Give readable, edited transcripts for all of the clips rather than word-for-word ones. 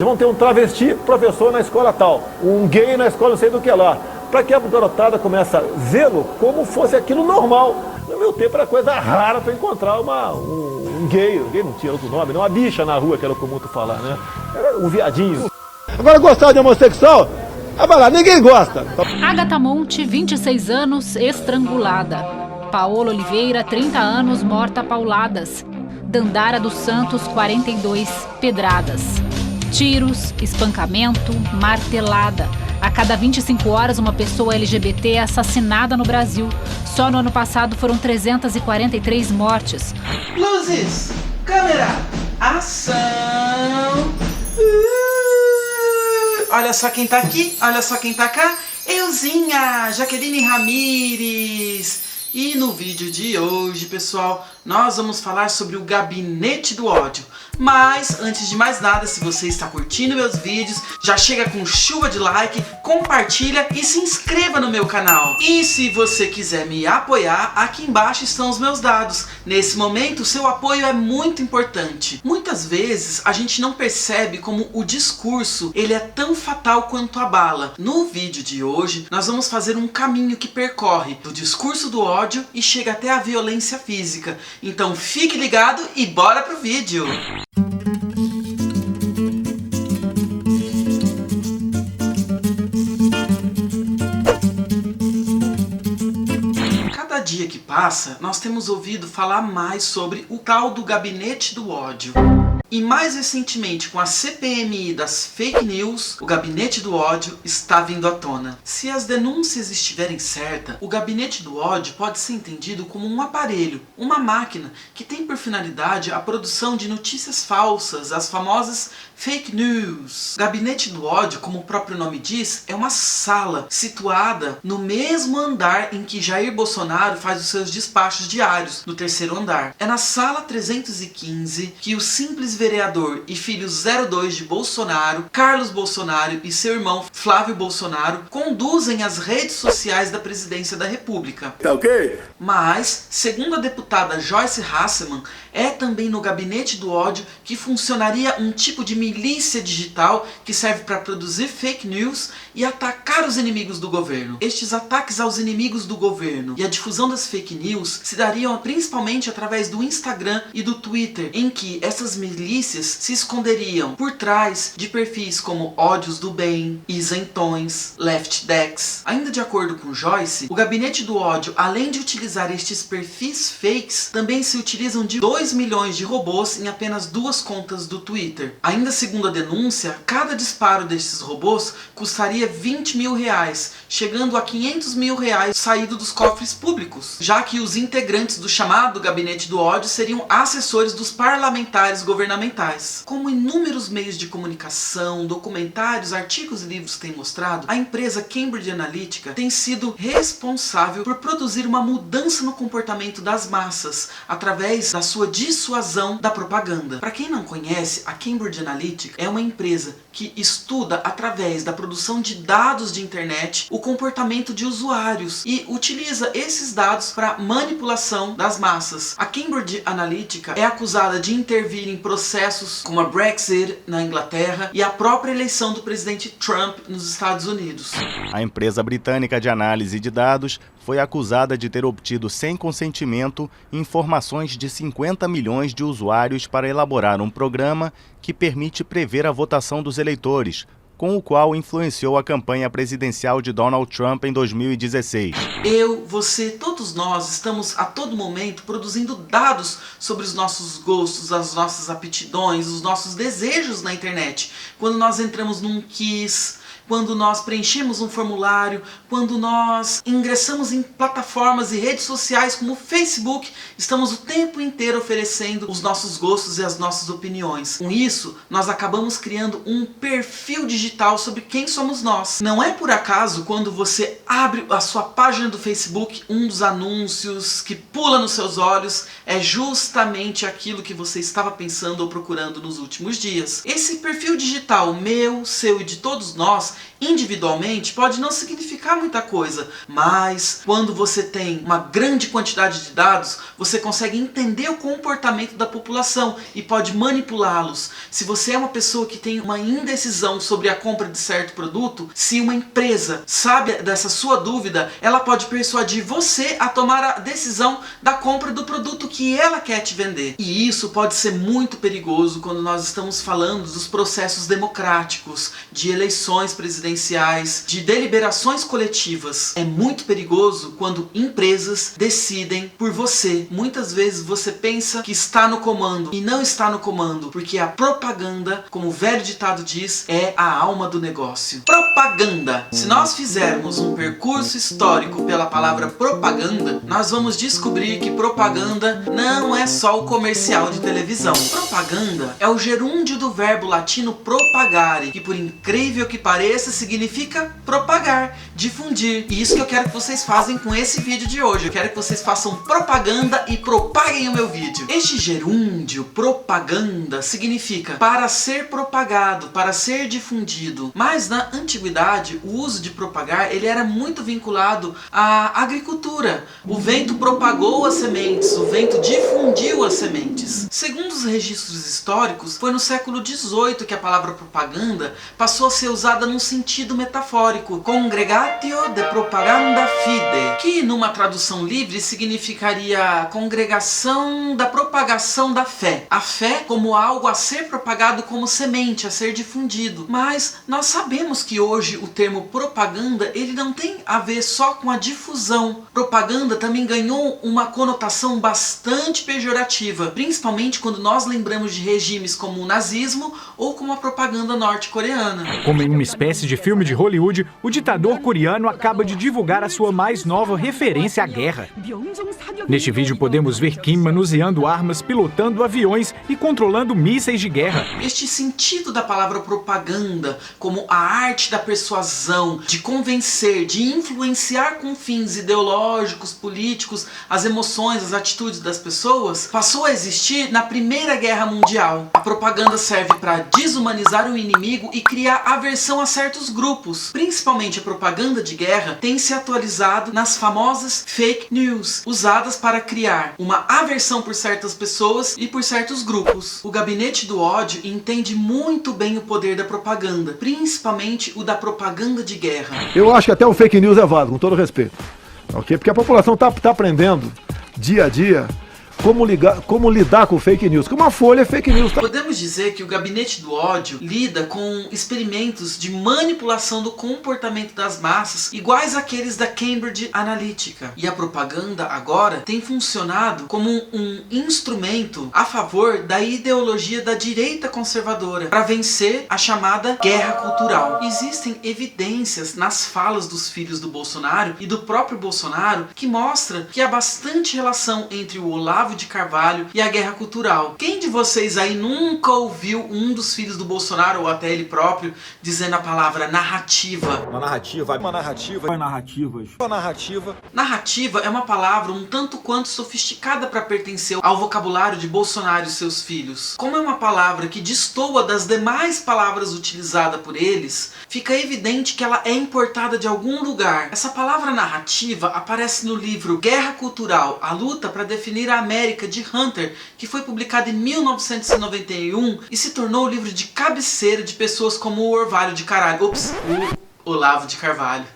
Vão ter um travesti professor na escola tal, um gay na escola não sei do que lá, para que a garotada comece a vê-lo como fosse aquilo normal. No meu tempo era coisa rara para encontrar um gay não tinha outro nome, uma bicha na rua, que era comum tu falar, né? Era um viadinho. Agora gostar de homossexual? Ah, vai lá, ninguém gosta. Agatha Monte, 26 anos, estrangulada. Paola Oliveira, 30 anos, morta a pauladas. Dandara dos Santos, 42, pedradas. Tiros, espancamento, martelada. A cada 25 horas, uma pessoa LGBT é assassinada no Brasil. Só no ano passado foram 343 mortes. Luzes, câmera, ação! Olha só quem tá aqui, olha só quem tá cá. Euzinha, Jaqueline Ramires. E no vídeo de hoje, pessoal, nós vamos falar sobre o Gabinete do Ódio. Mas, antes de mais nada, se você está curtindo meus vídeos, já chega com chuva de like, compartilha e se inscreva no meu canal. E se você quiser me apoiar, aqui embaixo estão os meus dados. Nesse momento, seu apoio é muito importante. Muitas vezes, a gente não percebe como o discurso ele é tão fatal quanto a bala. No vídeo de hoje, nós vamos fazer um caminho que percorre do discurso do ódio e chega até a violência física. Então fique ligado e bora pro vídeo! Cada dia que passa, nós temos ouvido falar mais sobre o tal do Gabinete do Ódio. E mais recentemente, com a CPMI das fake news, o Gabinete do Ódio está vindo à tona. Se as denúncias estiverem certas, o Gabinete do Ódio pode ser entendido como um aparelho, uma máquina, que tem por finalidade a produção de notícias falsas, as famosas fake news. O Gabinete do Ódio, como o próprio nome diz, é uma sala situada no mesmo andar em que Jair Bolsonaro faz os seus despachos diários, no 3º andar. É na sala 315 que o simples vereador e filho 02 de Bolsonaro, Carlos Bolsonaro e seu irmão Flávio Bolsonaro conduzem as redes sociais da presidência da República. Tá ok? Mas, segundo a deputada Joyce Hasselmann, é também no Gabinete do Ódio que funcionaria um tipo de milícia digital que serve para produzir fake news e atacar os inimigos do governo. Estes ataques aos inimigos do governo e a difusão das fake news se dariam principalmente através do Instagram e do Twitter, em que essas milícias se esconderiam por trás de perfis como Ódios do Bem, Isentões, Left Decks. Ainda de acordo com Joyce, o Gabinete do Ódio, além de utilizar estes perfis fakes, também se utilizam de 2 milhões de robôs em apenas 2 contas do Twitter. Ainda segundo a denúncia, cada disparo destes robôs custaria 20 mil reais, chegando a 500 mil reais saído dos cofres públicos, já que os integrantes do chamado Gabinete do Ódio seriam assessores dos parlamentares governamentais. Como inúmeros meios de comunicação, documentários, artigos e livros têm mostrado, a empresa Cambridge Analytica tem sido responsável por produzir uma mudança no comportamento das massas através da sua dissuasão da propaganda. Para quem não conhece, a Cambridge Analytica é uma empresa que estuda através da produção de dados de internet o comportamento de usuários e utiliza esses dados para manipulação das massas. A Cambridge Analytica é acusada de intervir em processos como a Brexit na Inglaterra e a própria eleição do presidente Trump nos Estados Unidos. A empresa britânica de análise de dados foi acusada de ter obtido sem consentimento informações de 50 milhões de usuários para elaborar um programa que permite prever a votação dos eleitores, com o qual influenciou a campanha presidencial de Donald Trump em 2016. Eu, você, todos nós estamos a todo momento produzindo dados sobre os nossos gostos, as nossas aptidões, os nossos desejos na internet. Quando nós entramos num Kiss, quando nós preenchemos um formulário, quando nós ingressamos em plataformas e redes sociais como o Facebook, estamos o tempo inteiro oferecendo os nossos gostos e as nossas opiniões. Com isso, nós acabamos criando um perfil digital sobre quem somos nós. Não é por acaso quando você abre a sua página do Facebook, um dos anúncios que pula nos seus olhos é justamente aquilo que você estava pensando ou procurando nos últimos dias. Esse perfil digital meu, seu e de todos nós Individualmente pode não significar muita coisa, mas quando você tem uma grande quantidade de dados, você consegue entender o comportamento da população e pode manipulá-los. Se você é uma pessoa que tem uma indecisão sobre a compra de certo produto, se uma empresa sabe dessa sua dúvida, ela pode persuadir você a tomar a decisão da compra do produto que ela quer te vender. E isso pode ser muito perigoso quando nós estamos falando dos processos democráticos, de eleições presidenciais, de deliberações coletivas. É muito perigoso quando empresas decidem por você. Muitas vezes você pensa que está no comando e não está no comando, porque a propaganda, como o velho ditado diz, é a alma do negócio. Propaganda. Se nós fizermos um percurso histórico pela palavra propaganda, nós vamos descobrir que propaganda não é só o comercial de televisão. Propaganda é o gerúndio do verbo latino propagare, que por incrível que pareça significa propagar, difundir. E isso que eu quero que vocês façam com esse vídeo de hoje. Eu quero que vocês façam propaganda e propaguem o meu vídeo. Este gerúndio, propaganda, significa para ser propagado, para ser difundido. Mas na antiguidade, o uso de propagar, ele era muito vinculado à agricultura. O vento propagou as sementes, o vento difundiu as sementes. Segundo os registros históricos, foi no século XVIII que a palavra propaganda passou a ser usada num sentido metafórico, congregatio de propaganda fide, que numa tradução livre significaria congregação da propagação da fé. A fé como algo a ser propagado como semente, a ser difundido. Mas nós sabemos que hoje o termo propaganda, ele não tem a ver só com a difusão. Propaganda também ganhou uma conotação bastante pejorativa, principalmente quando nós lembramos de regimes como o nazismo ou como a propaganda norte-coreana. Como em uma espécie de filme de Hollywood, o ditador coreano acaba de divulgar a sua mais nova referência à guerra. Neste vídeo podemos ver Kim manuseando armas, pilotando aviões e controlando mísseis de guerra. Este sentido da palavra propaganda, como a arte da persuasão, de convencer, de influenciar com fins ideológicos, políticos, as emoções, as atitudes das pessoas, passou a existir na Primeira Guerra Mundial. A propaganda serve para desumanizar o inimigo e criar aversão a certos grupos. Principalmente a propaganda de guerra tem se atualizado nas famosas fake news, usadas para criar uma aversão por certas pessoas e por certos grupos. O Gabinete do Ódio entende muito bem o poder da propaganda, principalmente o da propaganda de guerra. Eu acho que até o fake news é válido, com todo respeito. Ok? Porque a população tá aprendendo dia a dia como lidar com fake news. Como a Folha é fake news. Podemos dizer que o Gabinete do Ódio lida com experimentos de manipulação do comportamento das massas iguais àqueles da Cambridge Analytica. E a propaganda agora tem funcionado como um instrumento a favor da ideologia da direita conservadora para vencer a chamada guerra cultural. Existem evidências nas falas dos filhos do Bolsonaro e do próprio Bolsonaro que mostra que há bastante relação entre o Olavo de Carvalho e a guerra cultural. Quem de vocês aí nunca ouviu um dos filhos do Bolsonaro, ou até ele próprio, dizendo a palavra narrativa? Uma narrativa. Narrativa é uma palavra um tanto quanto sofisticada para pertencer ao vocabulário de Bolsonaro e seus filhos. Como é uma palavra que destoa das demais palavras utilizadas por eles, fica evidente que ela é importada de algum lugar. Essa palavra narrativa aparece no livro Guerra Cultural, a luta para definir a América de Hunter, que foi publicado em 1991 e se tornou o livro de cabeceira de pessoas como o Orvalho de Carvalho. O Olavo de Carvalho.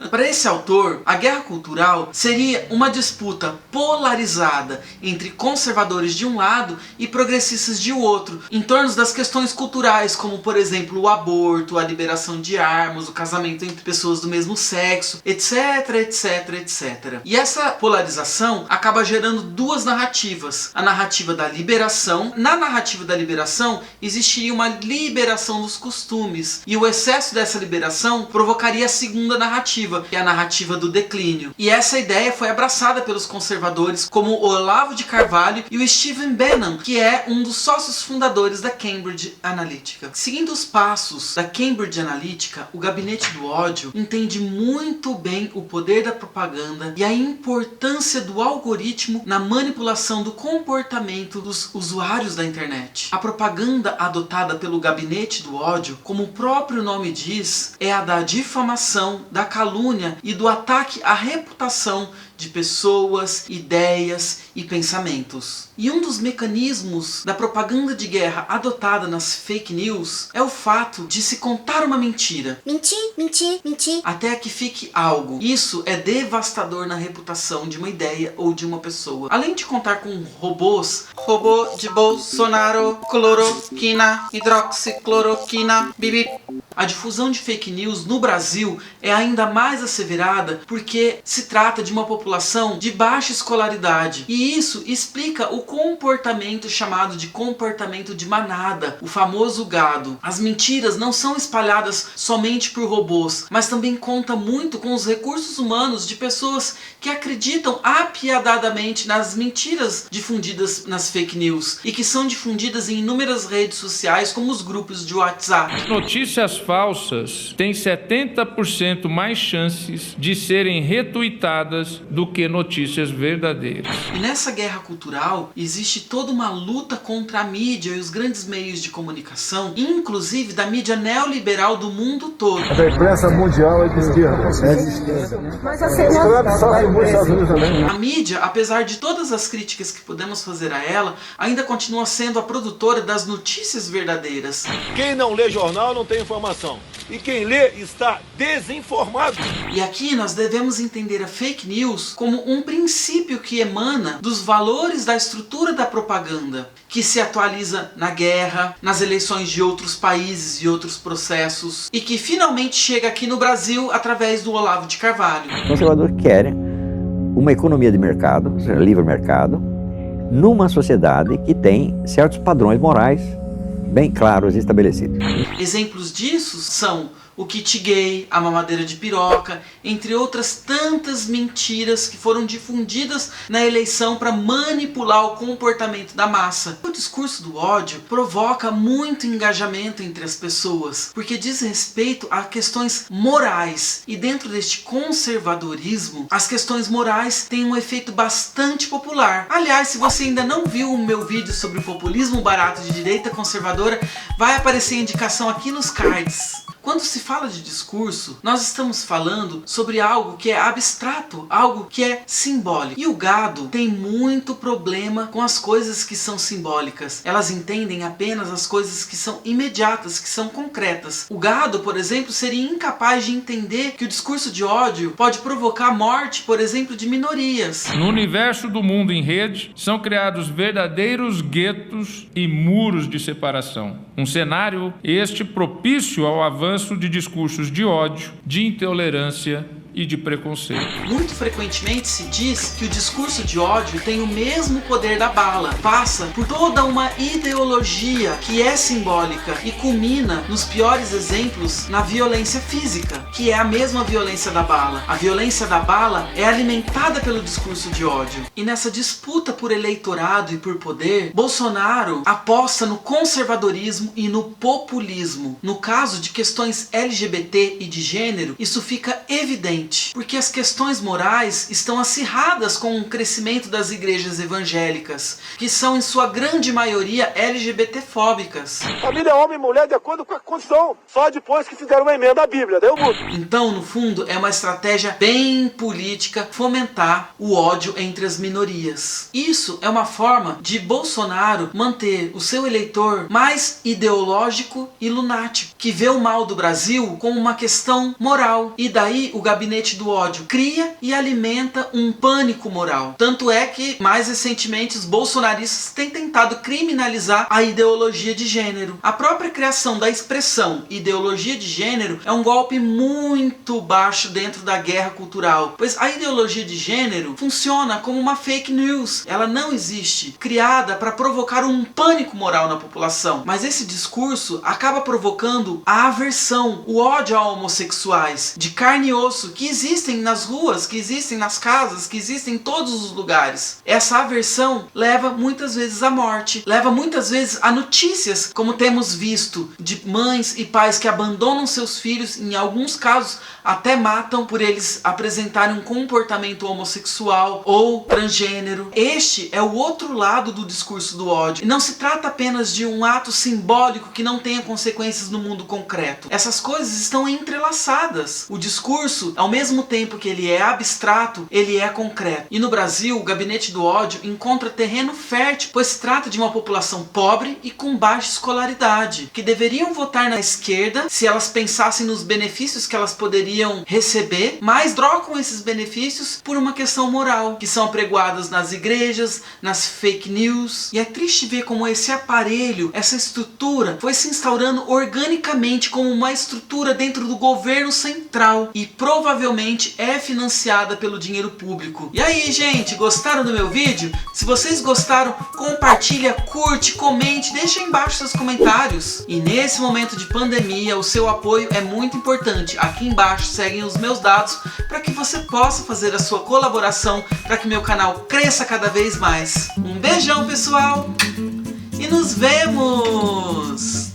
Para esse autor, a guerra cultural seria uma disputa polarizada entre conservadores de um lado e progressistas de outro, em torno das questões culturais, como por exemplo o aborto, a liberação de armas, o casamento entre pessoas do mesmo sexo, etc, etc, etc. E essa polarização acaba gerando duas narrativas. A narrativa da liberação. Na narrativa da liberação existiria uma liberação dos costumes, e o excesso dessa liberação provocaria a segunda narrativa, narrativa, que é a narrativa do declínio. E essa ideia foi abraçada pelos conservadores como o Olavo de Carvalho e o Stephen Bannon, que é um dos sócios fundadores da Cambridge Analytica. Seguindo os passos da Cambridge Analytica, o Gabinete do Ódio entende muito bem o poder da propaganda e a importância do algoritmo na manipulação do comportamento dos usuários da internet. A propaganda adotada pelo Gabinete do Ódio, como o próprio nome diz, é a da difamação, da calúnia e do ataque à reputação de pessoas, ideias e pensamentos. E um dos mecanismos da propaganda de guerra adotada nas fake news é o fato de se contar uma mentira. Mentir. Até que fique algo. Isso é devastador na reputação de uma ideia ou de uma pessoa. Além de contar com robôs, robô de Bolsonaro, cloroquina, hidroxicloroquina, bibi. A difusão de fake news no Brasil é ainda mais asseverada porque se trata de uma população de baixa escolaridade. E isso explica o comportamento chamado de comportamento de manada, o famoso gado. As mentiras não são espalhadas somente por robôs, mas também conta muito com os recursos humanos de pessoas que acreditam apiedadamente nas mentiras difundidas nas fake news e que são difundidas em inúmeras redes sociais como os grupos de WhatsApp. Notícias falsas têm 70% mais chances de serem retuitadas do que notícias verdadeiras. E nessa guerra cultural existe toda uma luta contra a mídia e os grandes meios de comunicação, inclusive da mídia neoliberal do mundo todo. A imprensa mundial é de esquerda. Mas assim, a mídia, apesar de todas as críticas que podemos fazer a ela, ainda continua sendo a produtora das notícias verdadeiras. Quem não lê jornal não tem informação. E quem lê está desinformado. E aqui nós devemos entender a fake news como um princípio que emana dos valores da estrutura da propaganda, que se atualiza na guerra, nas eleições de outros países e outros processos, e que finalmente chega aqui no Brasil através do Olavo de Carvalho. Os conservadores querem uma economia de mercado, ou seja, livre mercado, numa sociedade que tem certos padrões morais bem claros e estabelecidos. Exemplos disso são o kit gay, a mamadeira de piroca, entre outras tantas mentiras que foram difundidas na eleição para manipular o comportamento da massa. O discurso do ódio provoca muito engajamento entre as pessoas, porque diz respeito a questões morais. E dentro deste conservadorismo, as questões morais têm um efeito bastante popular. Aliás, se você ainda não viu o meu vídeo sobre o populismo barato de direita conservadora, vai aparecer a indicação aqui nos cards. Quando se fala de discurso, nós estamos falando sobre algo que é abstrato, algo que é simbólico. E o gado tem muito problema com as coisas que são simbólicas. Elas entendem apenas as coisas que são imediatas, que são concretas. O gado, por exemplo, seria incapaz de entender que o discurso de ódio pode provocar a morte, por exemplo, de minorias. No universo do mundo em rede, são criados verdadeiros guetos e muros de separação. Um cenário este propício ao avanço de discursos de ódio, de intolerância e de preconceito. Muito frequentemente se diz que o discurso de ódio tem o mesmo poder da bala, passa por toda uma ideologia que é simbólica e culmina nos piores exemplos na violência física, que é a mesma violência da bala. A violência da bala é alimentada pelo discurso de ódio. E nessa disputa por eleitorado e por poder, Bolsonaro aposta no conservadorismo e no populismo. No caso de questões LGBT e de gênero, isso fica evidente, porque as questões morais estão acirradas com o crescimento das igrejas evangélicas, que são em sua grande maioria LGBT-fóbicas. Família é homem e mulher de acordo com a Constituição, só depois que fizeram uma emenda à Bíblia, daí eu mudo. Então, no fundo, é uma estratégia bem política fomentar o ódio entre as minorias. Isso é uma forma de Bolsonaro manter o seu eleitor mais ideológico e lunático, que vê o mal do Brasil como uma questão moral. E daí o gabinete gabinete do ódio cria e alimenta um pânico moral. Tanto é que, mais recentemente, os bolsonaristas têm tentado criminalizar a ideologia de gênero. A própria criação da expressão ideologia de gênero é um golpe muito baixo dentro da guerra cultural, pois a ideologia de gênero funciona como uma fake news. Ela não existe, criada para provocar um pânico moral na população. Mas esse discurso acaba provocando a aversão, o ódio a homossexuais, de carne e osso, que existem nas ruas, que existem nas casas, que existem em todos os lugares. Essa aversão leva muitas vezes à morte, leva muitas vezes a notícias, como temos visto, de mães e pais que abandonam seus filhos, em alguns casos até matam por eles apresentarem um comportamento homossexual ou transgênero. Este é o outro lado do discurso do ódio. E não se trata apenas de um ato simbólico que não tenha consequências no mundo concreto. Essas coisas estão entrelaçadas. O discurso, ao mesmo tempo que ele é abstrato, ele é concreto. E no Brasil, o gabinete do ódio encontra terreno fértil, pois se trata de uma população pobre e com baixa escolaridade, que deveriam votar na esquerda se elas pensassem nos benefícios que elas poderiam receber, mas trocam esses benefícios por uma questão moral, que são apregoadas nas igrejas, nas fake news. E é triste ver como esse aparelho, essa estrutura, foi se instaurando organicamente como uma estrutura dentro do governo central e provavelmente é financiada pelo dinheiro público. E aí, gente, gostaram do meu vídeo? Se vocês gostaram, compartilha, curte, comente, deixa aí embaixo seus comentários. E nesse momento de pandemia, o seu apoio é muito importante. Aqui embaixo seguem os meus dados para que você possa fazer a sua colaboração para que meu canal cresça cada vez mais. Um beijão, pessoal, e nos vemos!